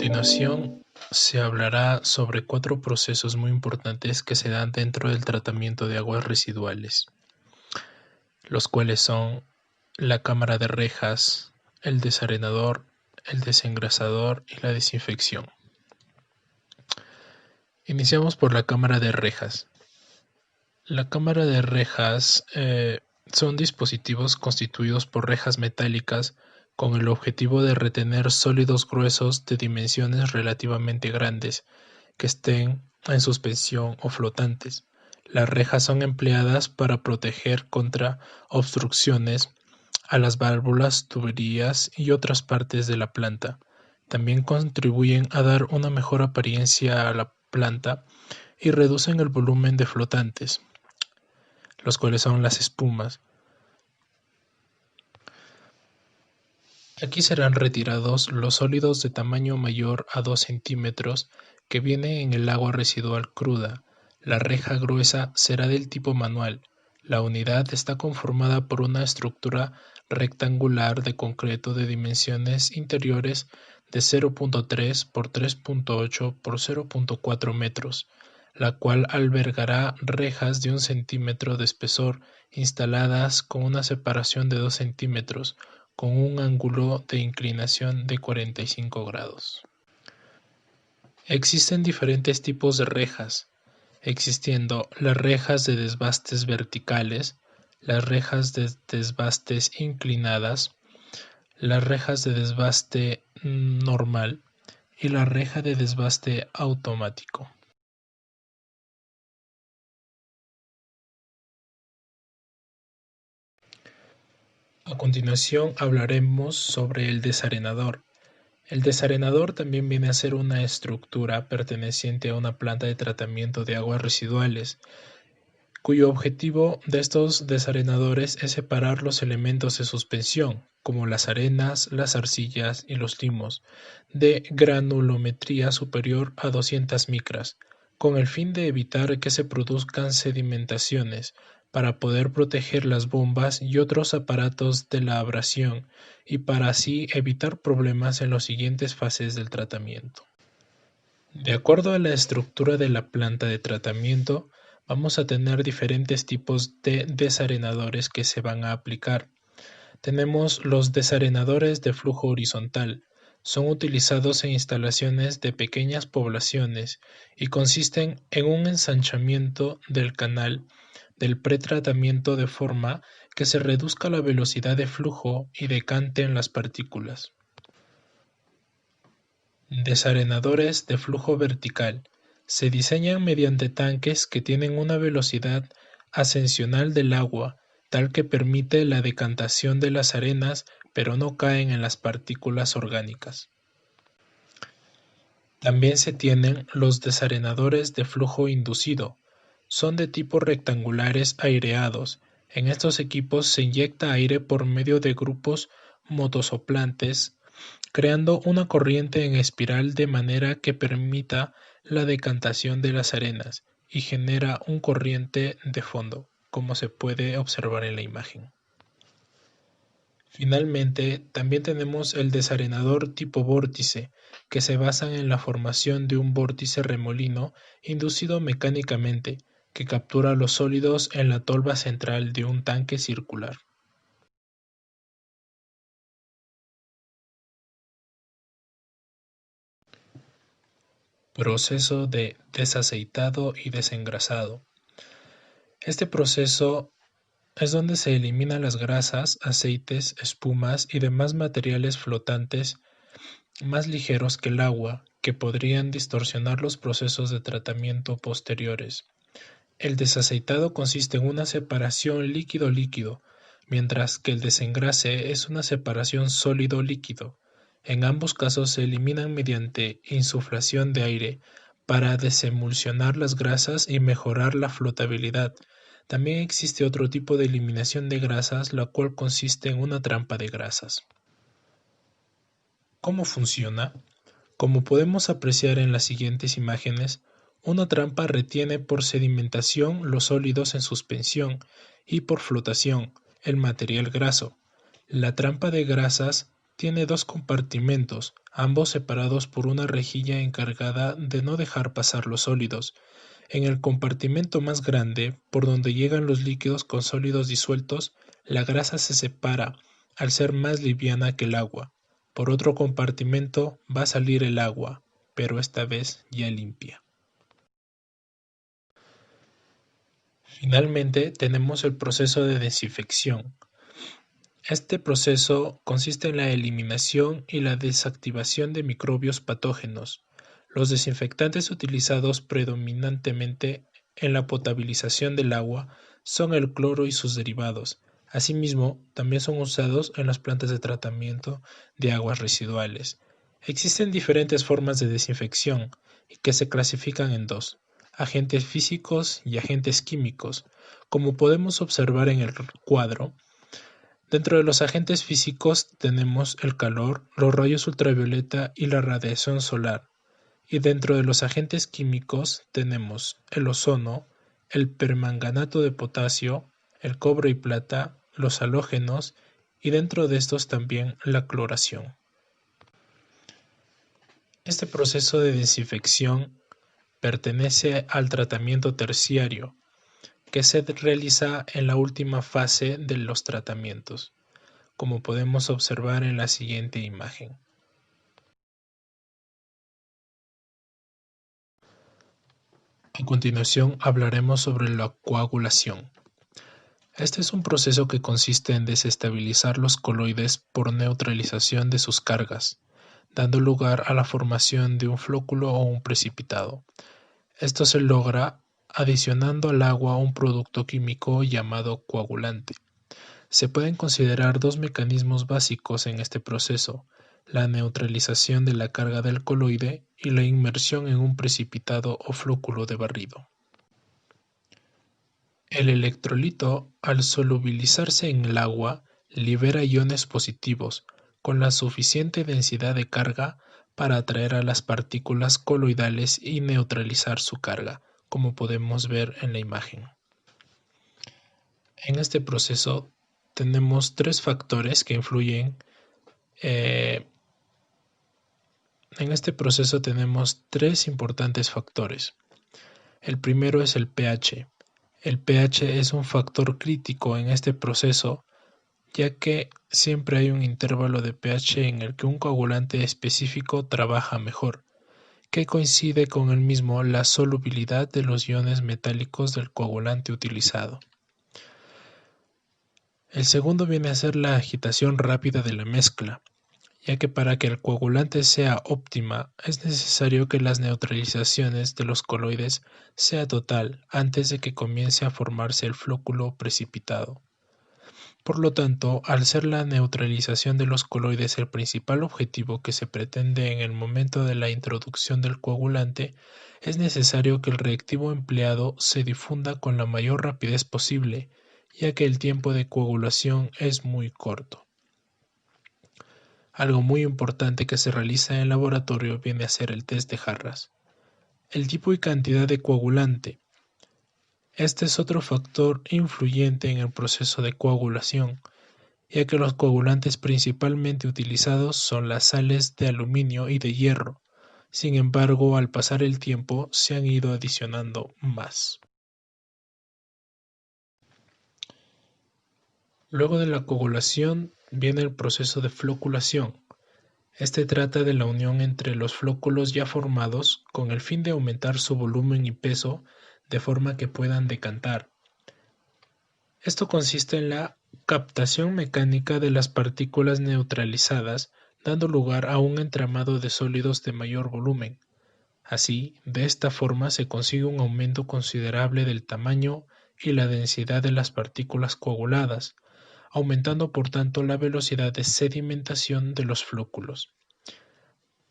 continuación se hablará sobre 4 procesos muy importantes que se dan dentro del tratamiento de aguas residuales, los cuales son la cámara de rejas, el desarenador, el desengrasador y la desinfección. Iniciamos por la cámara de rejas. La cámara de rejas son dispositivos constituidos por rejas metálicas con el objetivo de retener sólidos gruesos de dimensiones relativamente grandes que estén en suspensión o flotantes. Las rejas son empleadas para proteger contra obstrucciones a las válvulas, tuberías y otras partes de la planta. También contribuyen a dar una mejor apariencia a la planta y reducen el volumen de flotantes, los cuales son las espumas. Aquí serán retirados los sólidos de tamaño mayor a 2 centímetros que vienen en el agua residual cruda. La reja gruesa será del tipo manual. La unidad está conformada por una estructura rectangular de concreto de dimensiones interiores de 0.3 por 3.8 por 0.4 metros, la cual albergará rejas de 1 centímetro de espesor instaladas con una separación de 2 centímetros, con un ángulo de inclinación de 45 grados. Existen diferentes tipos de rejas, existiendo las rejas de desbastes verticales, las rejas de desbastes inclinadas, las rejas de desbaste normal y la reja de desbaste automático. A continuación hablaremos sobre el desarenador. El desarenador también viene a ser una estructura perteneciente a una planta de tratamiento de aguas residuales, cuyo objetivo de estos desarenadores es separar los elementos de suspensión, como las arenas, las arcillas y los limos, de granulometría superior a 200 micras, con el fin de evitar que se produzcan sedimentaciones, para poder proteger las bombas y otros aparatos de la abrasión y para así evitar problemas en las siguientes fases del tratamiento. De acuerdo a la estructura de la planta de tratamiento, vamos a tener diferentes tipos de desarenadores que se van a aplicar. Tenemos los desarenadores de flujo horizontal. Son utilizados en instalaciones de pequeñas poblaciones y consisten en un ensanchamiento del canal del pretratamiento de forma que se reduzca la velocidad de flujo y decanten las partículas. Desarenadores de flujo vertical. Se diseñan mediante tanques que tienen una velocidad ascensional del agua, tal que permite la decantación de las arenas, pero no caen en las partículas orgánicas. También se tienen los desarenadores de flujo inducido. Son de tipo rectangulares aireados. En estos equipos se inyecta aire por medio de grupos motosoplantes, creando una corriente en espiral de manera que permita la decantación de las arenas y genera un corriente de fondo, como se puede observar en la imagen. Finalmente, también tenemos el desarenador tipo vórtice, que se basan en la formación de un vórtice remolino inducido mecánicamente, que captura los sólidos en la tolva central de un tanque circular. Proceso de desaceitado y desengrasado. Este proceso es donde se eliminan las grasas, aceites, espumas y demás materiales flotantes más ligeros que el agua, que podrían distorsionar los procesos de tratamiento posteriores. El desaceitado consiste en una separación líquido-líquido, mientras que el desengrase es una separación sólido-líquido. En ambos casos se eliminan mediante insuflación de aire para desemulsionar las grasas y mejorar la flotabilidad. También existe otro tipo de eliminación de grasas, la cual consiste en una trampa de grasas. ¿Cómo funciona? Como podemos apreciar en las siguientes imágenes, una trampa retiene por sedimentación los sólidos en suspensión y por flotación el material graso. La trampa de grasas tiene dos compartimentos, ambos separados por una rejilla encargada de no dejar pasar los sólidos. En el compartimento más grande, por donde llegan los líquidos con sólidos disueltos, la grasa se separa al ser más liviana que el agua. Por otro compartimento va a salir el agua, pero esta vez ya limpia. Finalmente, tenemos el proceso de desinfección. Este proceso consiste en la eliminación y la desactivación de microbios patógenos. Los desinfectantes utilizados predominantemente en la potabilización del agua son el cloro y sus derivados. Asimismo, también son usados en las plantas de tratamiento de aguas residuales. Existen diferentes formas de desinfección que se clasifican en dos: agentes físicos y agentes químicos. Como podemos observar en el cuadro, dentro de los agentes físicos tenemos el calor, los rayos ultravioleta y la radiación solar. Y dentro de los agentes químicos tenemos el ozono, el permanganato de potasio, el cobre y plata, los halógenos y dentro de estos también la cloración. Este proceso de desinfección pertenece al tratamiento terciario, que se realiza en la última fase de los tratamientos, como podemos observar en la siguiente imagen. A continuación hablaremos sobre la coagulación. Este es un proceso que consiste en desestabilizar los coloides por neutralización de sus cargas, dando lugar a la formación de un flóculo o un precipitado. Esto se logra adicionando al agua un producto químico llamado coagulante. Se pueden considerar dos mecanismos básicos en este proceso: la neutralización de la carga del coloide y la inmersión en un precipitado o flóculo de barrido. El electrolito, al solubilizarse en el agua, libera iones positivos con la suficiente densidad de carga para atraer a las partículas coloidales y neutralizar su carga, como podemos ver en la imagen. En este proceso tenemos tres factores que influyen. En este proceso tenemos tres importantes factores. El primero es el pH. El pH es un factor crítico en este proceso, ya que siempre hay un intervalo de pH en el que un coagulante específico trabaja mejor, que coincide con el mismo la solubilidad de los iones metálicos del coagulante utilizado. El segundo viene a ser la agitación rápida de la mezcla, ya que para que el coagulante sea óptima es necesario que las neutralizaciones de los coloides sea total antes de que comience a formarse el flóculo precipitado. Por lo tanto, al ser la neutralización de los coloides el principal objetivo que se pretende en el momento de la introducción del coagulante, es necesario que el reactivo empleado se difunda con la mayor rapidez posible, ya que el tiempo de coagulación es muy corto. Algo muy importante que se realiza en el laboratorio viene a ser el test de jarras. El tipo y cantidad de coagulante. Este es otro factor influyente en el proceso de coagulación, ya que los coagulantes principalmente utilizados son las sales de aluminio y de hierro. Sin embargo, al pasar el tiempo se han ido adicionando más. Luego de la coagulación viene el proceso de floculación. Este trata de la unión entre los flóculos ya formados con el fin de aumentar su volumen y peso de forma que puedan decantar. Esto consiste en la captación mecánica de las partículas neutralizadas, dando lugar a un entramado de sólidos de mayor volumen. Así, de esta forma se consigue un aumento considerable del tamaño y la densidad de las partículas coaguladas, aumentando por tanto la velocidad de sedimentación de los flóculos.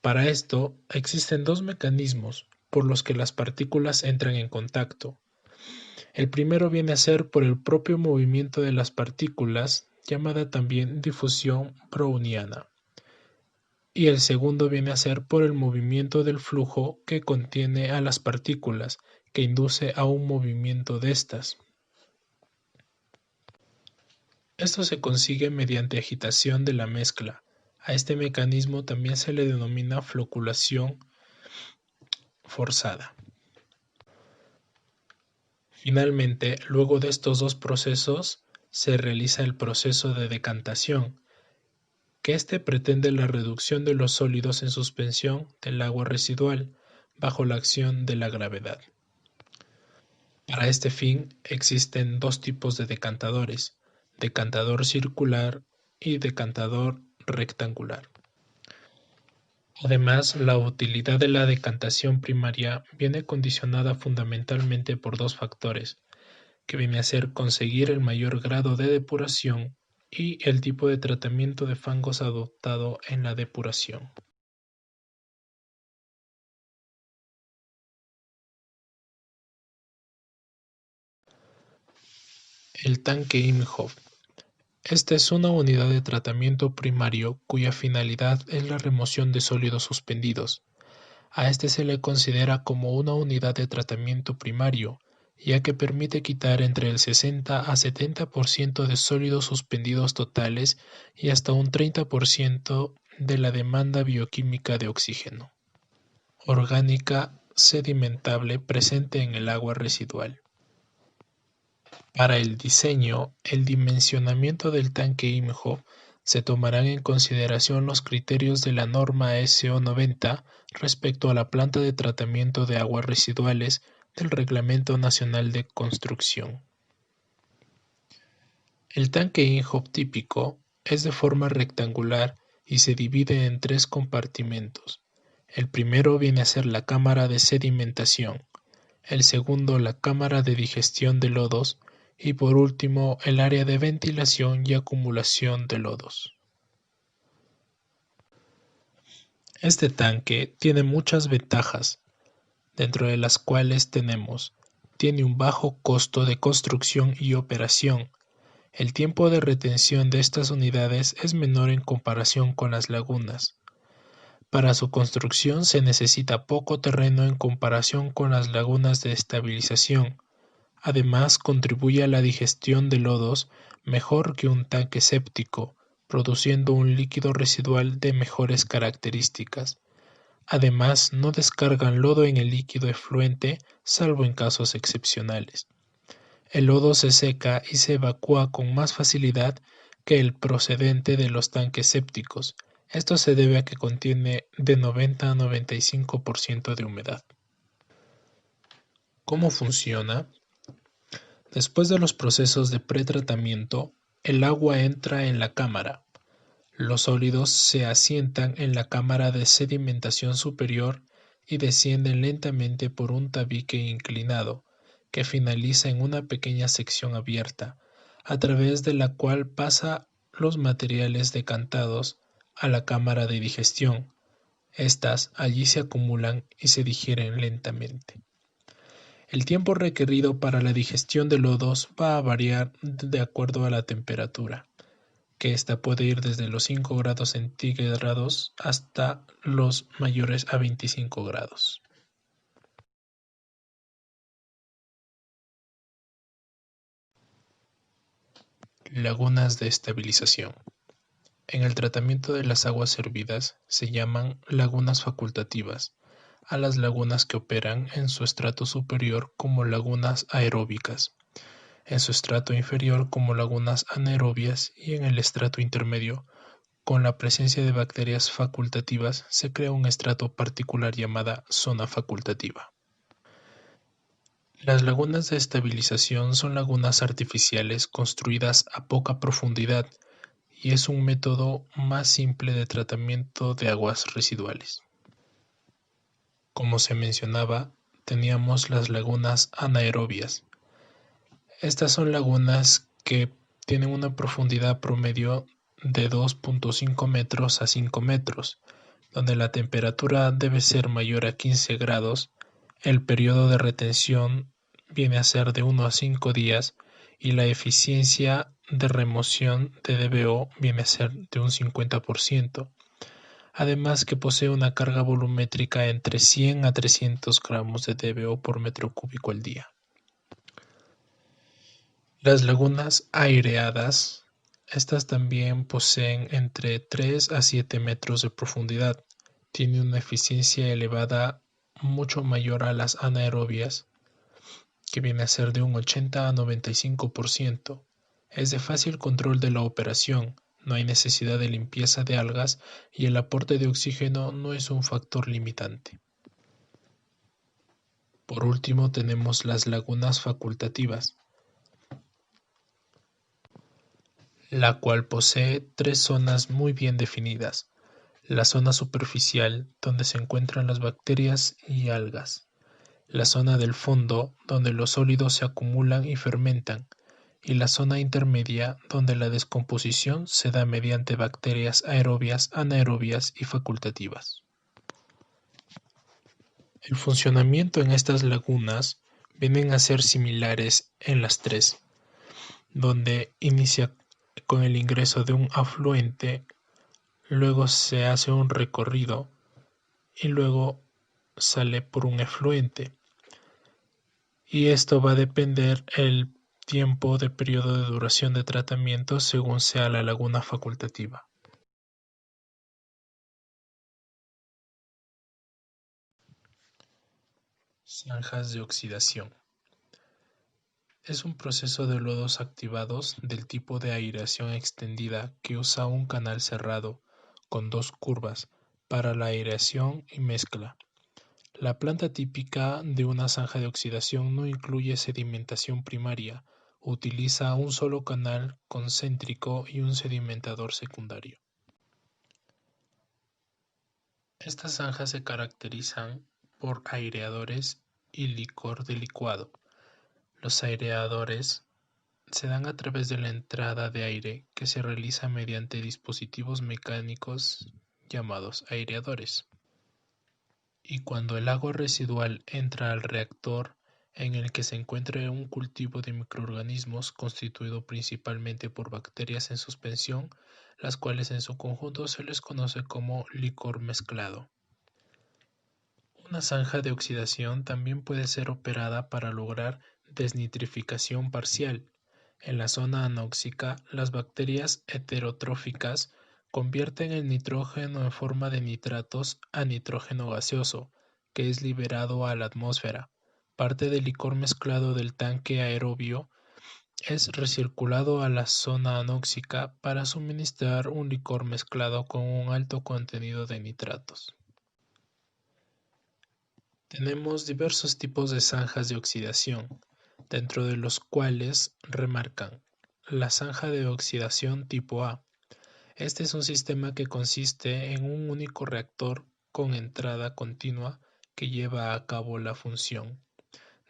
Para esto, existen dos mecanismos por los que las partículas entran en contacto. El primero viene a ser por el propio movimiento de las partículas, llamada también difusión browniana, y el segundo viene a ser por el movimiento del flujo que contiene a las partículas, que induce a un movimiento de estas. Esto se consigue mediante agitación de la mezcla, A este mecanismo también se le denomina floculación forzada. Finalmente, luego de estos dos procesos, se realiza el proceso de decantación, que este pretende la reducción de los sólidos en suspensión del agua residual bajo la acción de la gravedad. Para este fin existen dos tipos de decantadores: decantador circular y decantador rectangular. Además, la utilidad de la decantación primaria viene condicionada fundamentalmente por dos factores, que viene a ser conseguir el mayor grado de depuración y el tipo de tratamiento de fangos adoptado en la depuración. El tanque Imhoff. Esta es una unidad de tratamiento primario cuya finalidad es la remoción de sólidos suspendidos. A este se le considera como una unidad de tratamiento primario, ya que permite quitar entre el 60 a 70% de sólidos suspendidos totales y hasta un 30% de la demanda bioquímica de oxígeno orgánica sedimentable presente en el agua residual. Para el diseño, el dimensionamiento del tanque IMJO se tomarán en consideración los criterios de la norma SO 90 respecto a la planta de tratamiento de aguas residuales del Reglamento Nacional de Construcción. El tanque IMJO típico es de forma rectangular y se divide en tres compartimentos. El primero viene a ser la cámara de sedimentación, el segundo la cámara de digestión de lodos y por último el área de ventilación y acumulación de lodos. Este tanque tiene muchas ventajas, dentro de las cuales tiene un bajo costo de construcción y operación. El tiempo de retención de estas unidades es menor en comparación con las lagunas. Para su construcción se necesita poco terreno en comparación con las lagunas de estabilización. Además, contribuye a la digestión de lodos mejor que un tanque séptico, produciendo un líquido residual de mejores características. Además, no descargan lodo en el líquido efluente, salvo en casos excepcionales. El lodo se seca y se evacúa con más facilidad que el procedente de los tanques sépticos. Esto se debe a que contiene de 90 a 95% de humedad. ¿Cómo funciona? Después de los procesos de pretratamiento, el agua entra en la cámara. Los sólidos se asientan en la cámara de sedimentación superior y descienden lentamente por un tabique inclinado, que finaliza en una pequeña sección abierta, a través de la cual pasa los materiales decantados a la cámara de digestión. Estas allí se acumulan y se digieren lentamente. El tiempo requerido para la digestión de lodos va a variar de acuerdo a la temperatura, que ésta puede ir desde los 5 grados centígrados hasta los mayores a 25 grados. Lagunas de estabilización. En el tratamiento de las aguas servidas se llaman lagunas facultativas a las lagunas que operan en su estrato superior como lagunas aeróbicas, en su estrato inferior como lagunas anaerobias y en el estrato intermedio, con la presencia de bacterias facultativas, se crea un estrato particular llamada zona facultativa. Las lagunas de estabilización son lagunas artificiales construidas a poca profundidad y es un método más simple de tratamiento de aguas residuales. Como se mencionaba, teníamos las lagunas anaerobias. Estas son lagunas que tienen una profundidad promedio de 2.5 metros a 5 metros, donde la temperatura debe ser mayor a 15 grados, el periodo de retención viene a ser de 1 a 5 días y la eficiencia de remoción de DBO viene a ser de un 50%, además que posee una carga volumétrica entre 100 a 300 gramos de DBO por metro cúbico al día. Las lagunas aireadas. Estas también poseen entre 3 a 7 metros de profundidad. Tiene una eficiencia elevada mucho mayor a las anaerobias, que viene a ser de un 80 a 95%. Es de fácil control de la operación, no hay necesidad de limpieza de algas y el aporte de oxígeno no es un factor limitante. Por último tenemos las lagunas facultativas, la cual posee tres zonas muy bien definidas. La zona superficial, donde se encuentran las bacterias y algas. La zona del fondo, donde los sólidos se acumulan y fermentan. Y la zona intermedia, donde la descomposición se da mediante bacterias aerobias, anaerobias y facultativas. El funcionamiento en estas lagunas vienen a ser similares en las tres, donde inicia con el ingreso de un afluente, luego se hace un recorrido y luego sale por un efluente. Y esto va a depender el tiempo de periodo de duración de tratamiento según sea la laguna facultativa. Zanjas de oxidación. Es un proceso de lodos activados del tipo de aireación extendida que usa un canal cerrado con dos curvas para la aireación y mezcla. La planta típica de una zanja de oxidación no incluye sedimentación primaria, utiliza un solo canal concéntrico y un sedimentador secundario. Estas zanjas se caracterizan por aireadores y licor de licuado. Los aireadores se dan a través de la entrada de aire que se realiza mediante dispositivos mecánicos llamados aireadores. Y cuando el agua residual entra al reactor en el que se encuentra un cultivo de microorganismos constituido principalmente por bacterias en suspensión, las cuales en su conjunto se les conoce como licor mezclado. Una zanja de oxidación también puede ser operada para lograr desnitrificación parcial. En la zona anóxica, las bacterias heterotróficas convierten el nitrógeno en forma de nitratos a nitrógeno gaseoso, que es liberado a la atmósfera. Parte del licor mezclado del tanque aerobio es recirculado a la zona anóxica para suministrar un licor mezclado con un alto contenido de nitratos. Tenemos diversos tipos de zanjas de oxidación, dentro de los cuales remarcan la zanja de oxidación tipo A. Este es un sistema que consiste en un único reactor con entrada continua que lleva a cabo la función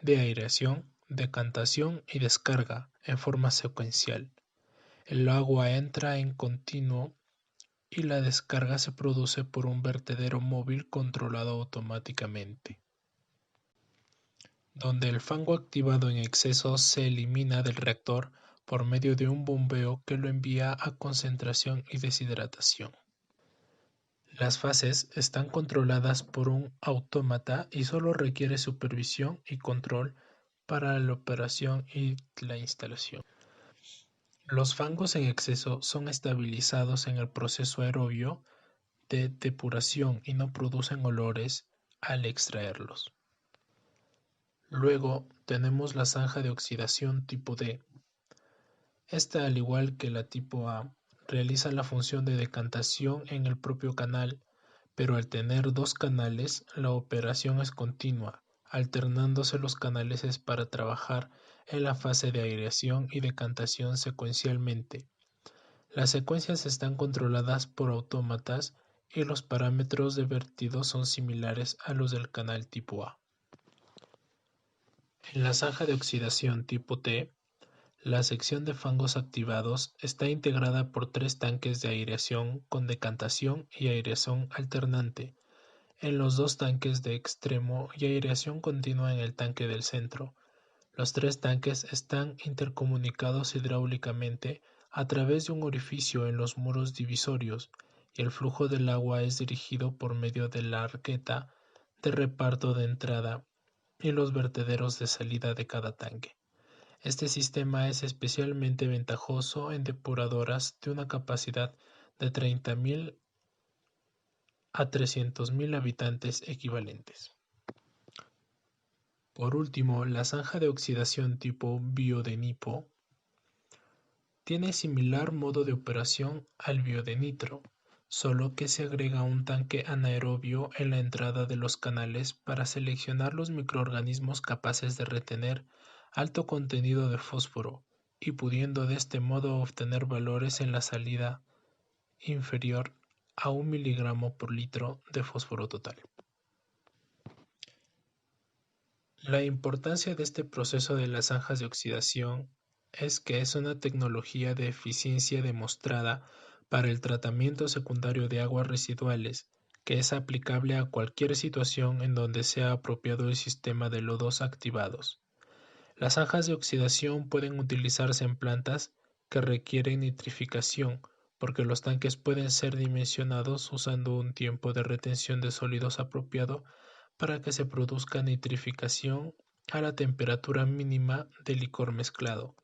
de aireación, decantación y descarga en forma secuencial. El agua entra en continuo y la descarga se produce por un vertedero móvil controlado automáticamente, donde el fango activado en exceso se elimina del reactor por medio de un bombeo que lo envía a concentración y deshidratación. Las fases están controladas por un autómata y solo requiere supervisión y control para la operación y la instalación. Los fangos en exceso son estabilizados en el proceso aerobio de depuración y no producen olores al extraerlos. Luego tenemos la zanja de oxidación tipo D. Esta, al igual que la tipo A, realiza la función de decantación en el propio canal, pero al tener dos canales, la operación es continua, alternándose los canales para trabajar en la fase de aireación y decantación secuencialmente. Las secuencias están controladas por autómatas y los parámetros de vertido son similares a los del canal tipo A. En la zanja de oxidación tipo T, la sección de fangos activados está integrada por tres tanques de aireación con decantación y aireación alternante en los dos tanques de extremo y aireación continua en el tanque del centro. Los tres tanques están intercomunicados hidráulicamente a través de un orificio en los muros divisorios y el flujo del agua es dirigido por medio de la arqueta de reparto de entrada y los vertederos de salida de cada tanque. Este sistema es especialmente ventajoso en depuradoras de una capacidad de 30.000 a 300.000 habitantes equivalentes. Por último, la zanja de oxidación tipo biodenipo tiene similar modo de operación al biodenitro, solo que se agrega un tanque anaerobio en la entrada de los canales para seleccionar los microorganismos capaces de retener alto contenido de fósforo y pudiendo de este modo obtener valores en la salida inferior a 1 miligramo por litro de fósforo total. La importancia de este proceso de las zanjas de oxidación es que es una tecnología de eficiencia demostrada para el tratamiento secundario de aguas residuales, que es aplicable a cualquier situación en donde sea apropiado el sistema de lodos activados. Las zanjas de oxidación pueden utilizarse en plantas que requieren nitrificación, porque los tanques pueden ser dimensionados usando un tiempo de retención de sólidos apropiado para que se produzca nitrificación a la temperatura mínima del licor mezclado.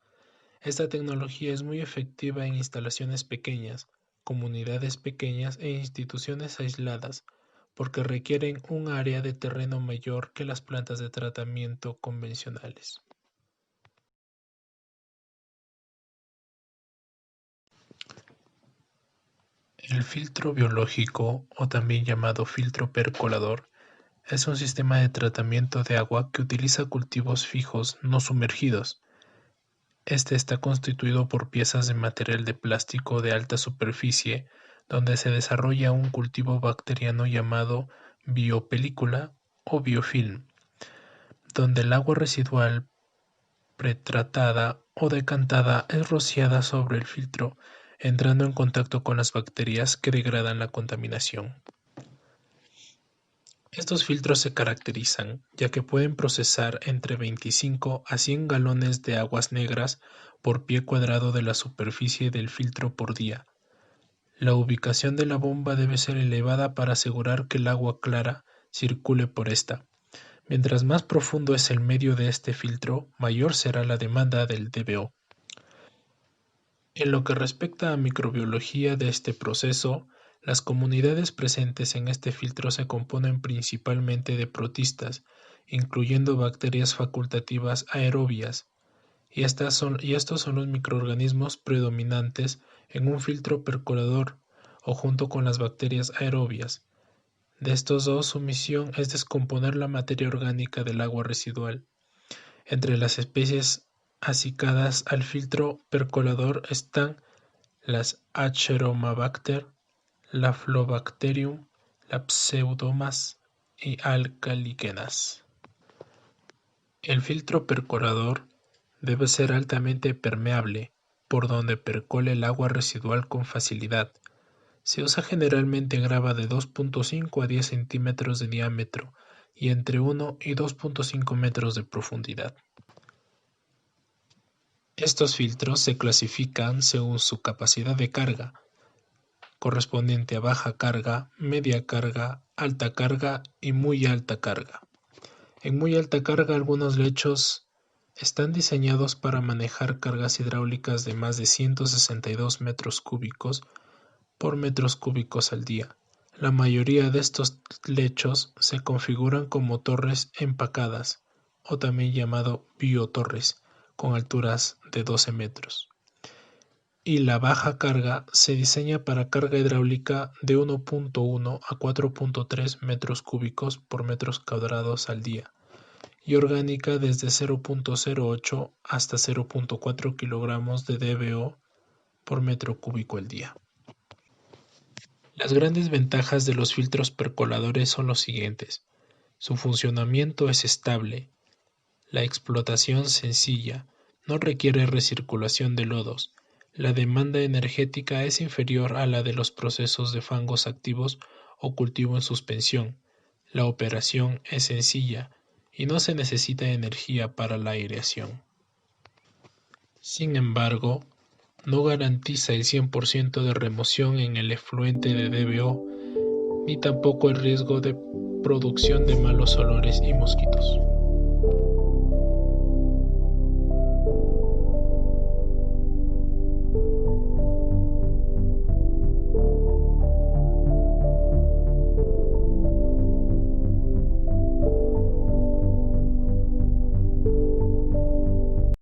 Esta tecnología es muy efectiva en instalaciones pequeñas, comunidades pequeñas e instituciones aisladas, porque requieren un área de terreno mayor que las plantas de tratamiento convencionales. El filtro biológico, o también llamado filtro percolador, es un sistema de tratamiento de agua que utiliza cultivos fijos no sumergidos. Este está constituido por piezas de material de plástico de alta superficie, donde se desarrolla un cultivo bacteriano llamado biopelícula o biofilm, donde el agua residual pretratada o decantada es rociada sobre el filtro, entrando en contacto con las bacterias que degradan la contaminación. Estos filtros se caracterizan ya que pueden procesar entre 25 a 100 galones de aguas negras por pie cuadrado de la superficie del filtro por día. La ubicación de la bomba debe ser elevada para asegurar que el agua clara circule por esta. Mientras más profundo es el medio de este filtro, mayor será la demanda del DBO. En lo que respecta a microbiología de este proceso, las comunidades presentes en este filtro se componen principalmente de protistas, incluyendo bacterias facultativas aerobias, y estos son los microorganismos predominantes en un filtro percolador o junto con las bacterias aerobias. De estos dos, su misión es descomponer la materia orgánica del agua residual. Entre las especies asicadas al filtro percolador están las Acheromabacter, la Flobacterium, la Pseudomonas y Alcaligenas. El filtro percolador debe ser altamente permeable, por donde percole el agua residual con facilidad. Se usa generalmente grava de 2.5 a 10 centímetros de diámetro y entre 1 y 2.5 metros de profundidad. Estos filtros se clasifican según su capacidad de carga, correspondiente a baja carga, media carga, alta carga y muy alta carga. En muy alta carga, algunos lechos están diseñados para manejar cargas hidráulicas de más de 162 metros cúbicos por metros cúbicos al día. La mayoría de estos lechos se configuran como torres empacadas, o también llamado biotorres, con alturas de 12 metros. Y la baja carga se diseña para carga hidráulica de 1.1 a 4.3 metros cúbicos por metros cuadrados al día, y orgánica desde 0.08 hasta 0.4 kilogramos de DBO por metro cúbico al día. Las grandes ventajas de los filtros percoladores son los siguientes. Su funcionamiento es estable, la explotación sencilla, no requiere recirculación de lodos, la demanda energética es inferior a la de los procesos de fangos activos o cultivo en suspensión, la operación es sencilla y no se necesita energía para la aireación. Sin embargo, no garantiza el 100% de remoción en el efluente de DBO, ni tampoco el riesgo de producción de malos olores y mosquitos.